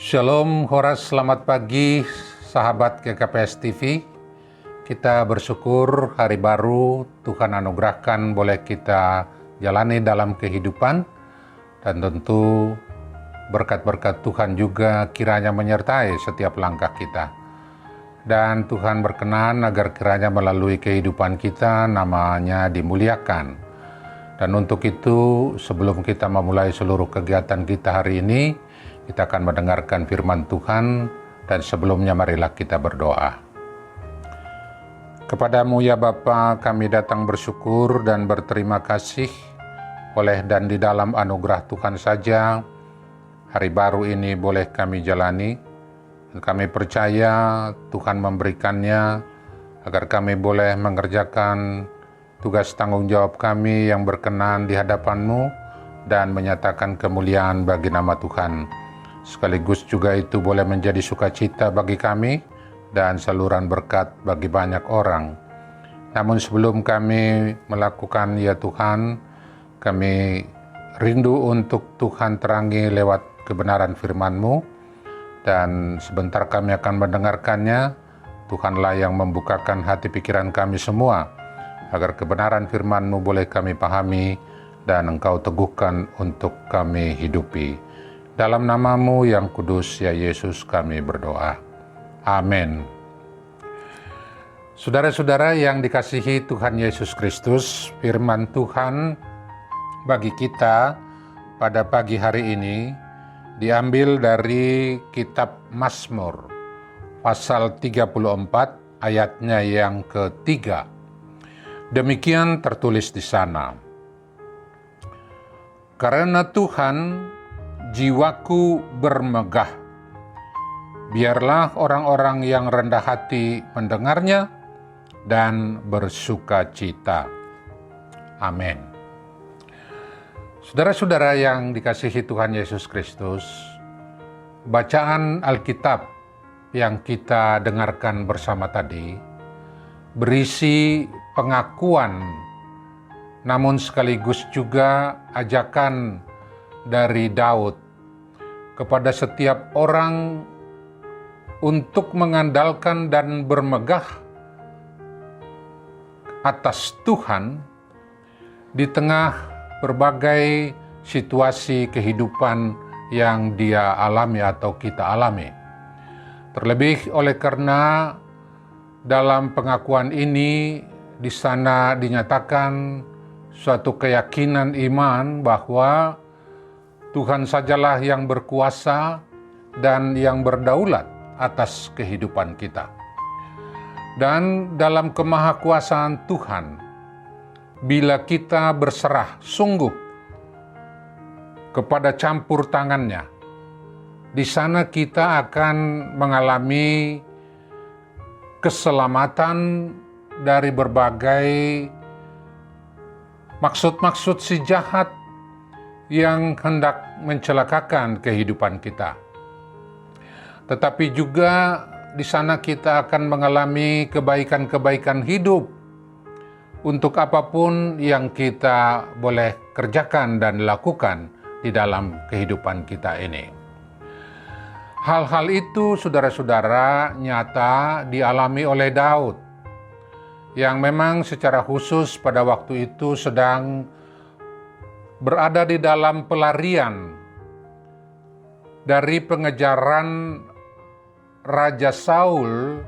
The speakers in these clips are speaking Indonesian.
Shalom, Horas, selamat pagi sahabat GKPS TV. Kita bersyukur hari baru Tuhan anugerahkan boleh kita jalani dalam kehidupan. Dan tentu berkat-berkat Tuhan juga kiranya menyertai setiap langkah kita. Dan Tuhan berkenan agar kiranya melalui kehidupan kita namanya dimuliakan. Dan untuk itu sebelum kita memulai seluruh kegiatan kita hari ini, kita akan mendengarkan firman Tuhan, dan sebelumnya marilah kita berdoa. Kepadamu ya Bapa, kami datang bersyukur dan berterima kasih oleh dan di dalam anugerah Tuhan saja, hari baru ini boleh kami jalani. Kami percaya Tuhan memberikannya agar kami boleh mengerjakan tugas tanggung jawab kami yang berkenan di hadapan-Mu dan menyatakan kemuliaan bagi nama Tuhan. Sekaligus juga itu boleh menjadi sukacita bagi kami dan saluran berkat bagi banyak orang. Namun sebelum kami melakukan ya Tuhan, kami rindu untuk Tuhan terangi lewat kebenaran firman-Mu, dan sebentar kami akan mendengarkannya. Tuhanlah yang membukakan hati pikiran kami semua, agar kebenaran firman-Mu boleh kami pahami dan Engkau teguhkan untuk kami hidupi. Dalam nama-Mu yang kudus ya Yesus kami berdoa. Amin. Saudara-saudara yang dikasihi Tuhan Yesus Kristus, firman Tuhan bagi kita pada pagi hari ini diambil dari kitab Mazmur pasal 34 ayatnya yang ketiga. Demikian tertulis di sana. Karena Tuhan jiwaku bermegah, biarlah orang-orang yang rendah hati mendengarnya dan bersuka cita. Amin. Saudara-saudara yang dikasihi Tuhan Yesus Kristus, bacaan Alkitab yang kita dengarkan bersama tadi berisi pengakuan, namun sekaligus juga ajakan dari Daud kepada setiap orang untuk mengandalkan dan bermegah atas Tuhan di tengah berbagai situasi kehidupan yang dia alami atau kita alami. Terlebih oleh karena dalam pengakuan ini di sana dinyatakan suatu keyakinan iman bahwa Tuhan sajalah yang berkuasa dan yang berdaulat atas kehidupan kita. Dan dalam kemahakuasaan Tuhan, bila kita berserah sungguh kepada campur tangannya, di sana kita akan mengalami keselamatan dari berbagai maksud-maksud si jahat yang hendak mencelakakan kehidupan kita. Tetapi juga di sana kita akan mengalami kebaikan-kebaikan hidup untuk apapun yang kita boleh kerjakan dan lakukan di dalam kehidupan kita ini. Hal-hal itu saudara-saudara nyata dialami oleh Daud, yang memang secara khusus pada waktu itu sedang berada di dalam pelarian dari pengejaran Raja Saul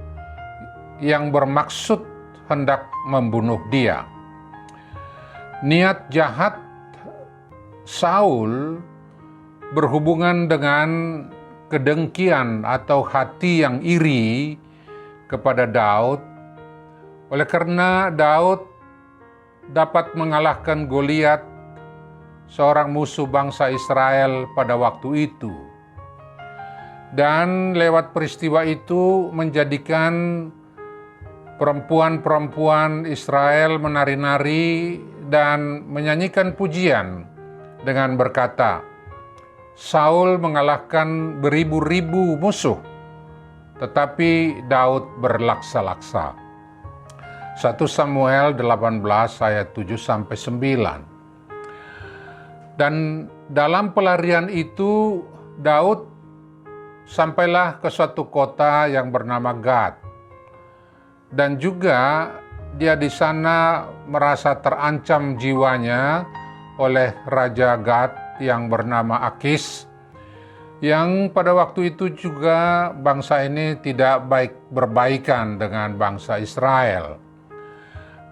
yang bermaksud hendak membunuh dia. Niat jahat Saul berhubungan dengan kedengkian atau hati yang iri kepada Daud, oleh karena Daud dapat mengalahkan Goliat, seorang musuh bangsa Israel pada waktu itu. Dan lewat peristiwa itu menjadikan perempuan-perempuan Israel menari-nari dan menyanyikan pujian dengan berkata, Saul mengalahkan beribu-ribu musuh, tetapi Daud berlaksa-laksa. 1 Samuel 18 ayat 7-9. Dan dalam pelarian itu Daud sampailah ke suatu kota yang bernama Gad. Dan juga dia di sana merasa terancam jiwanya oleh Raja Gad yang bernama Akis, yang pada waktu itu juga bangsa ini tidak berbaikan dengan bangsa Israel.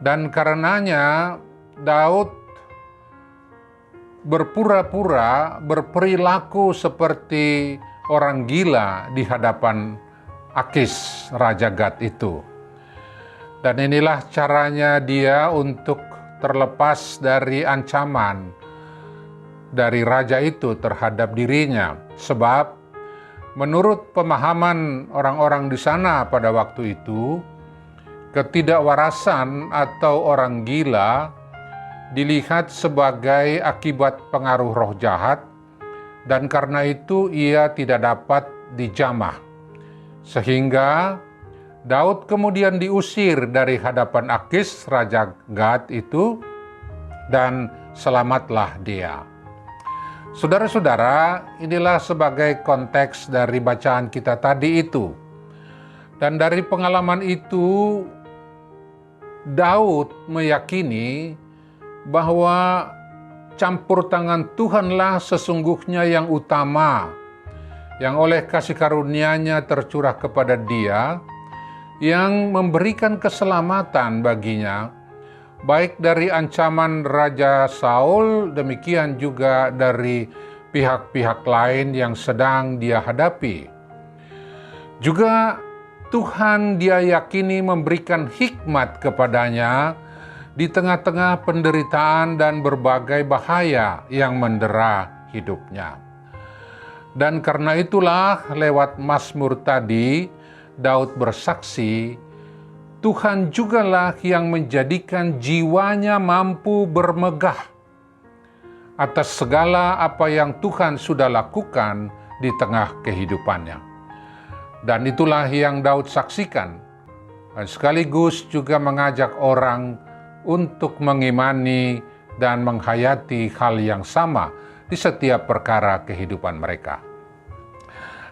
Dan karenanya Daud berpura-pura berperilaku seperti orang gila di hadapan Akis, Raja Gad itu. Dan inilah caranya dia untuk terlepas dari ancaman dari raja itu terhadap dirinya. Sebab menurut pemahaman orang-orang di sana pada waktu itu, ketidakwarasan atau orang gila dilihat sebagai akibat pengaruh roh jahat, dan karena itu ia tidak dapat dijamah. Sehingga Daud kemudian diusir dari hadapan Akis, Raja Gad itu, dan selamatlah dia. Saudara-saudara, inilah sebagai konteks dari bacaan kita tadi itu. Dan dari pengalaman itu, Daud meyakini bahwa campur tangan Tuhanlah sesungguhnya yang utama, yang oleh kasih karunia-Nya tercurah kepada dia, yang memberikan keselamatan baginya, baik dari ancaman Raja Saul, demikian juga dari pihak-pihak lain yang sedang dia hadapi. Juga Tuhan dia yakini memberikan hikmat kepadanya di tengah-tengah penderitaan dan berbagai bahaya yang mendera hidupnya. Dan karena itulah lewat Mazmur tadi, Daud bersaksi, Tuhan jugalah yang menjadikan jiwanya mampu bermegah atas segala apa yang Tuhan sudah lakukan di tengah kehidupannya. Dan itulah yang Daud saksikan, dan sekaligus juga mengajak orang untuk mengimani dan menghayati hal yang sama di setiap perkara kehidupan mereka.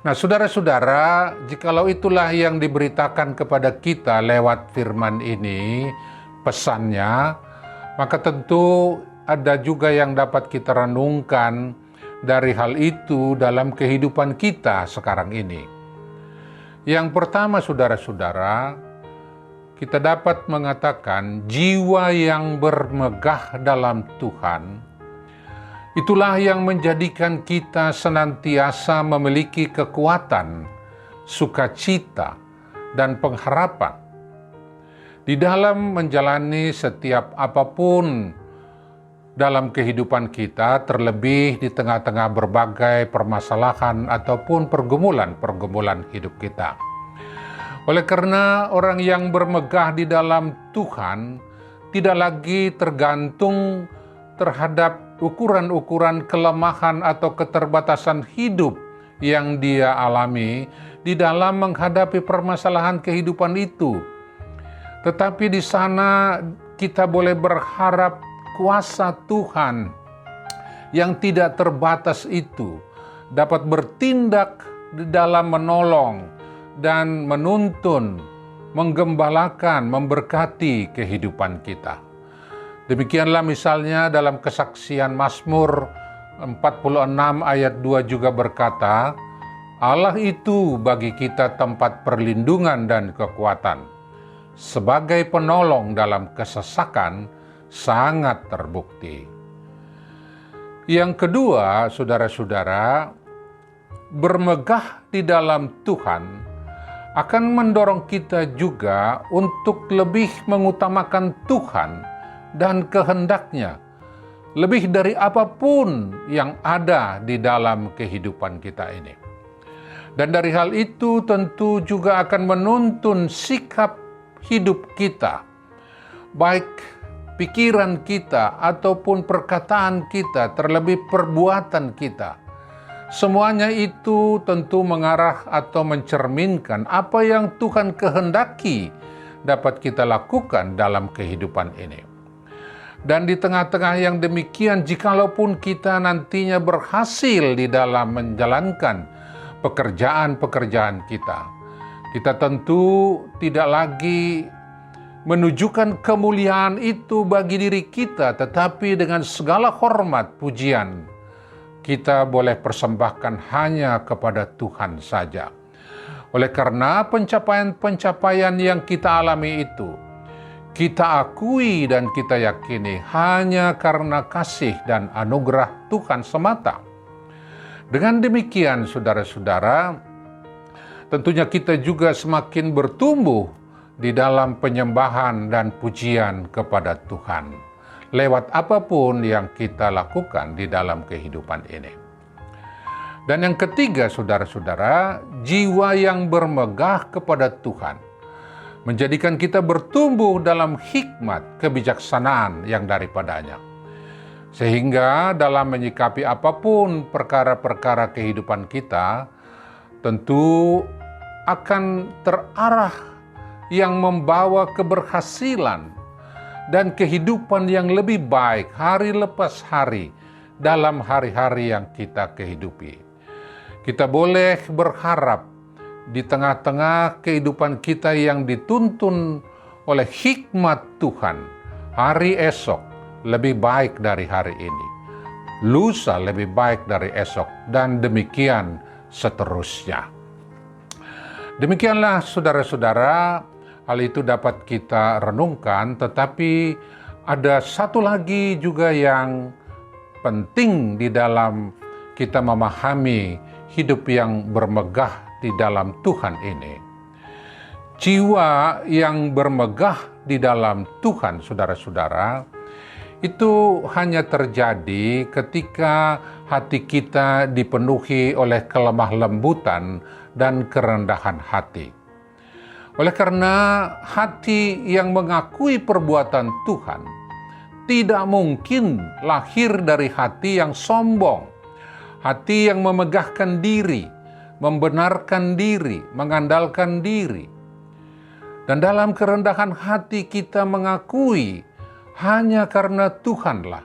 Nah, saudara-saudara, jikalau itulah yang diberitakan kepada kita lewat firman ini, pesannya, maka tentu ada juga yang dapat kita renungkan dari hal itu dalam kehidupan kita sekarang ini. Yang pertama, saudara-saudara, kita dapat mengatakan jiwa yang bermegah dalam Tuhan, itulah yang menjadikan kita senantiasa memiliki kekuatan, sukacita, dan pengharapan di dalam menjalani setiap apapun dalam kehidupan kita, terlebih di tengah-tengah berbagai permasalahan ataupun pergumulan hidup kita. Oleh karena orang yang bermegah di dalam Tuhan tidak lagi tergantung terhadap ukuran-ukuran kelemahan atau keterbatasan hidup yang dia alami di dalam menghadapi permasalahan kehidupan itu. Tetapi di sana kita boleh berharap kuasa Tuhan yang tidak terbatas itu dapat bertindak di dalam menolong dan menuntun, menggembalakan, memberkati kehidupan kita. Demikianlah misalnya dalam kesaksian Mazmur 46 ayat 2 juga berkata, Allah itu bagi kita tempat perlindungan dan kekuatan. Sebagai penolong dalam kesesakan sangat terbukti. Yang kedua, saudara-saudara, bermegah di dalam Tuhan akan mendorong kita juga untuk lebih mengutamakan Tuhan dan kehendaknya lebih dari apapun yang ada di dalam kehidupan kita ini. Dan dari hal itu tentu juga akan menuntun sikap hidup kita, baik pikiran kita ataupun perkataan kita, terlebih perbuatan kita. Semuanya itu tentu mengarah atau mencerminkan apa yang Tuhan kehendaki dapat kita lakukan dalam kehidupan ini. Dan di tengah-tengah yang demikian, jikalaupun kita nantinya berhasil di dalam menjalankan pekerjaan-pekerjaan kita. Kita tentu tidak lagi menunjukkan kemuliaan itu bagi diri kita, tetapi dengan segala hormat pujian kita boleh persembahkan hanya kepada Tuhan saja. Oleh karena pencapaian-pencapaian yang kita alami itu, kita akui dan kita yakini hanya karena kasih dan anugerah Tuhan semata. Dengan demikian, saudara-saudara, tentunya kita juga semakin bertumbuh di dalam penyembahan dan pujian kepada Tuhan, lewat apapun yang kita lakukan di dalam kehidupan ini. Dan yang ketiga, saudara-saudara, jiwa yang bermegah kepada Tuhan menjadikan kita bertumbuh dalam hikmat kebijaksanaan yang daripadanya. Sehingga dalam menyikapi apapun perkara-perkara kehidupan kita, tentu akan terarah yang membawa keberhasilan dan kehidupan yang lebih baik hari lepas hari dalam hari-hari yang kita kehidupi. Kita boleh berharap di tengah-tengah kehidupan kita yang dituntun oleh hikmat Tuhan, hari esok lebih baik dari hari ini, lusa lebih baik dari esok, dan demikian seterusnya. Demikianlah saudara-saudara, hal itu dapat kita renungkan, tetapi ada satu lagi juga yang penting di dalam kita memahami hidup yang bermegah di dalam Tuhan ini. Jiwa yang bermegah di dalam Tuhan, saudara-saudara, itu hanya terjadi ketika hati kita dipenuhi oleh kelemah lembutan dan kerendahan hati. Oleh karena hati yang mengakui perbuatan Tuhan tidak mungkin lahir dari hati yang sombong, hati yang memegahkan diri, membenarkan diri, mengandalkan diri. Dan dalam kerendahan hati kita mengakui hanya karena Tuhanlah,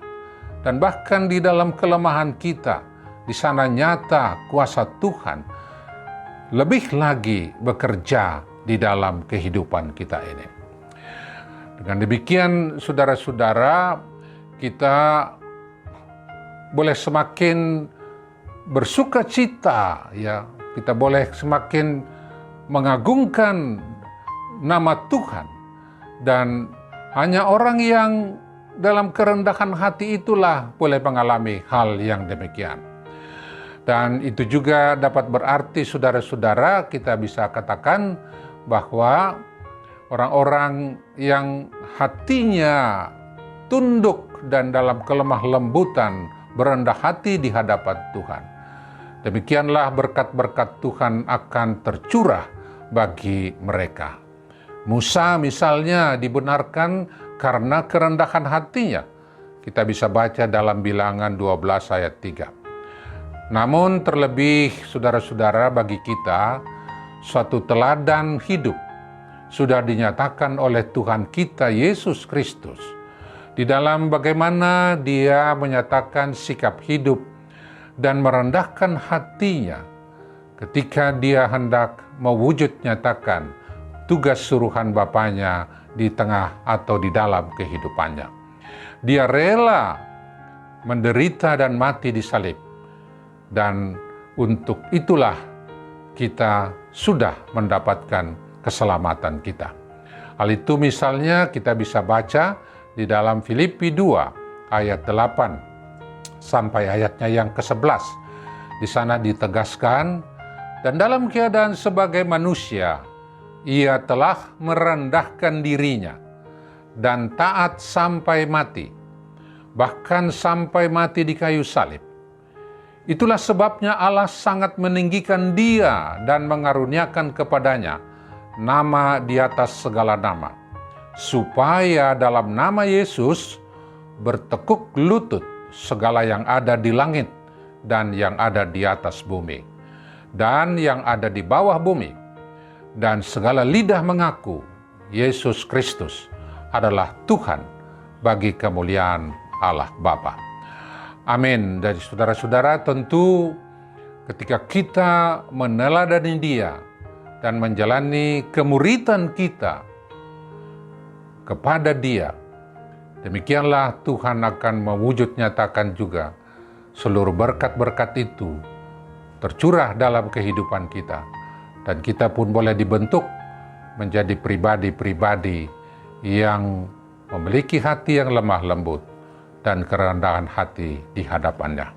dan bahkan di dalam kelemahan kita, di sana nyata kuasa Tuhan lebih lagi bekerja di dalam kehidupan kita ini. Dengan demikian, saudara-saudara, kita boleh semakin bersuka cita, ya. Kita boleh semakin mengagungkan nama Tuhan, dan hanya orang yang dalam kerendahan hati itulah boleh mengalami hal yang demikian. Dan itu juga dapat berarti, saudara-saudara, kita bisa katakan bahwa orang-orang yang hatinya tunduk dan dalam kelemah lembutan berendah hati di hadapan Tuhan, demikianlah berkat-berkat Tuhan akan tercurah bagi mereka. Musa misalnya dibenarkan karena kerendahan hatinya. Kita bisa baca dalam Bilangan 12 ayat 3. Namun terlebih, saudara-saudara, bagi kita suatu teladan hidup sudah dinyatakan oleh Tuhan kita Yesus Kristus di dalam bagaimana Dia menyatakan sikap hidup dan merendahkan hatinya ketika Dia hendak mewujud nyatakan tugas suruhan Bapanya di tengah atau di dalam kehidupannya. Dia rela menderita dan mati di salib, dan untuk itulah kita sudah mendapatkan keselamatan kita. Hal itu misalnya kita bisa baca di dalam Filipi 2 ayat 8 sampai ayatnya yang ke-11. Di sana ditegaskan, dan dalam keadaan sebagai manusia, Ia telah merendahkan dirinya dan taat sampai mati, bahkan sampai mati di kayu salib. Itulah sebabnya Allah sangat meninggikan Dia dan mengaruniakan kepadanya nama di atas segala nama, supaya dalam nama Yesus bertekuk lutut segala yang ada di langit dan yang ada di atas bumi dan yang ada di bawah bumi, dan segala lidah mengaku Yesus Kristus adalah Tuhan bagi kemuliaan Allah Bapa. Amin. Dari saudara-saudara, tentu ketika kita meneladani Dia dan menjalani kemuridan kita kepada Dia, demikianlah Tuhan akan mewujud nyatakan juga seluruh berkat-berkat itu tercurah dalam kehidupan kita. Dan kita pun boleh dibentuk menjadi pribadi-pribadi yang memiliki hati yang lemah lembut dan kerendahan hati di hadapannya.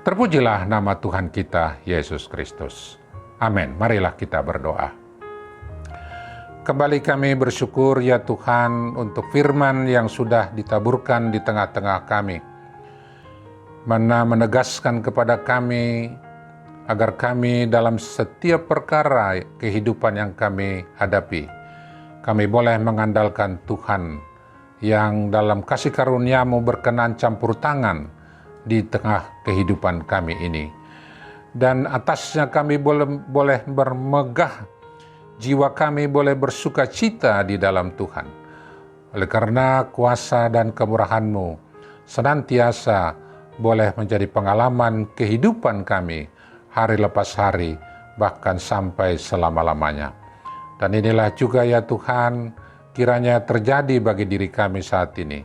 Terpujilah nama Tuhan kita, Yesus Kristus. Amin. Marilah kita berdoa. Kembali kami bersyukur ya Tuhan untuk firman yang sudah ditaburkan di tengah-tengah kami. Mana menegaskan kepada kami agar kami dalam setiap perkara kehidupan yang kami hadapi, kami boleh mengandalkan Tuhan yang dalam kasih karunia-Mu berkenan campur tangan di tengah kehidupan kami ini. Dan atasnya kami boleh bermegah, jiwa kami boleh bersuka cita di dalam Tuhan. Oleh karena kuasa dan kemurahan-Mu senantiasa boleh menjadi pengalaman kehidupan kami hari lepas hari, bahkan sampai selama-lamanya. Dan inilah juga ya Tuhan, kiranya terjadi bagi diri kami saat ini.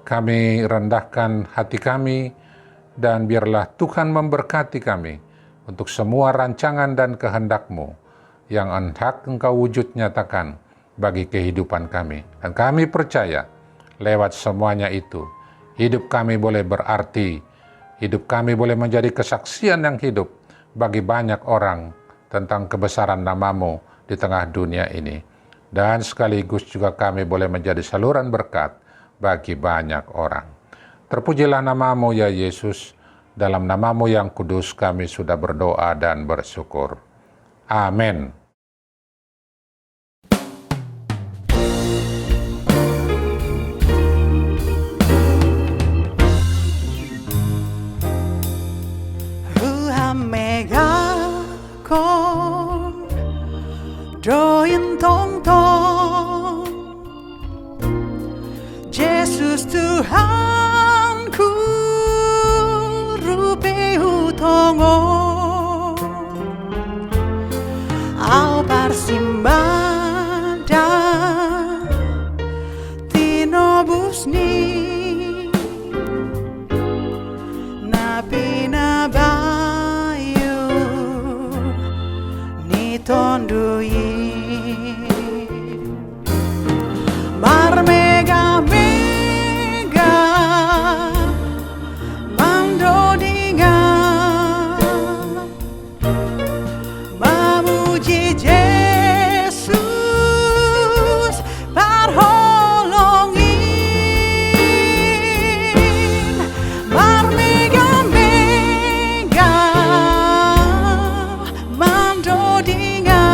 Kami rendahkan hati kami, dan biarlah Tuhan memberkati kami untuk semua rancangan dan kehendak-Mu yang hendak Engkau wujud nyatakan bagi kehidupan kami. Dan kami percaya lewat semuanya itu, hidup kami boleh berarti, hidup kami boleh menjadi kesaksian yang hidup bagi banyak orang tentang kebesaran nama-Mu di tengah dunia ini. Dan sekaligus juga kami boleh menjadi saluran berkat bagi banyak orang. Terpujilah nama-Mu ya Yesus, dalam nama-Mu yang kudus kami sudah berdoa dan bersyukur. Amin. Doyan tong tong Yesus Tuhanku rupe utongo au parsimbada tinobusni napina bayu ni tondui Marmega mega mandodinga mamuji Yesus parholongin Marmega mega mandodinga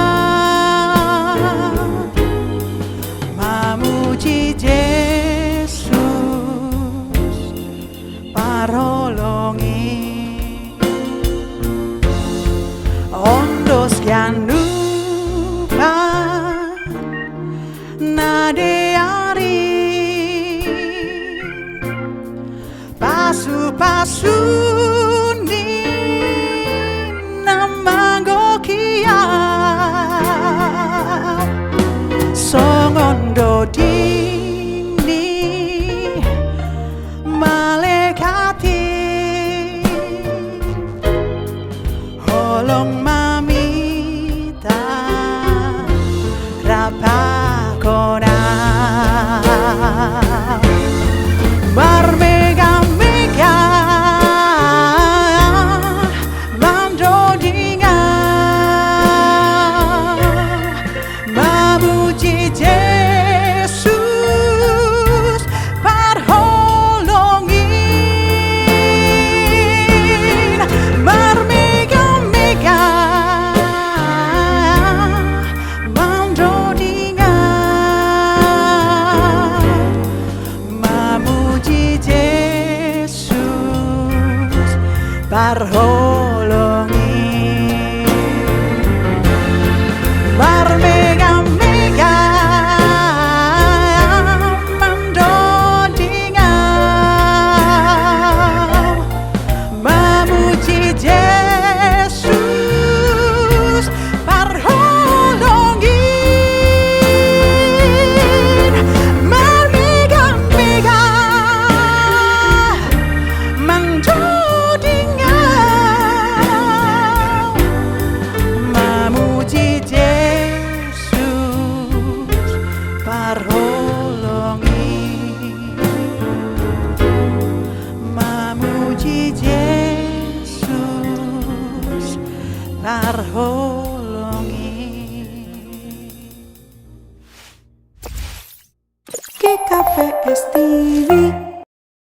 Mamuji Yesus parolongi ondos kianupa nadeari pasu-pasu ni namanggokia songondo dini malekati holong mamita rapakona marmega-mega mandodinga mamuji Yesus parholongin marmega-mega mandodinga mamuji Yesus parholongin marmega-mega mandodinga mamuji Yesus Idaho.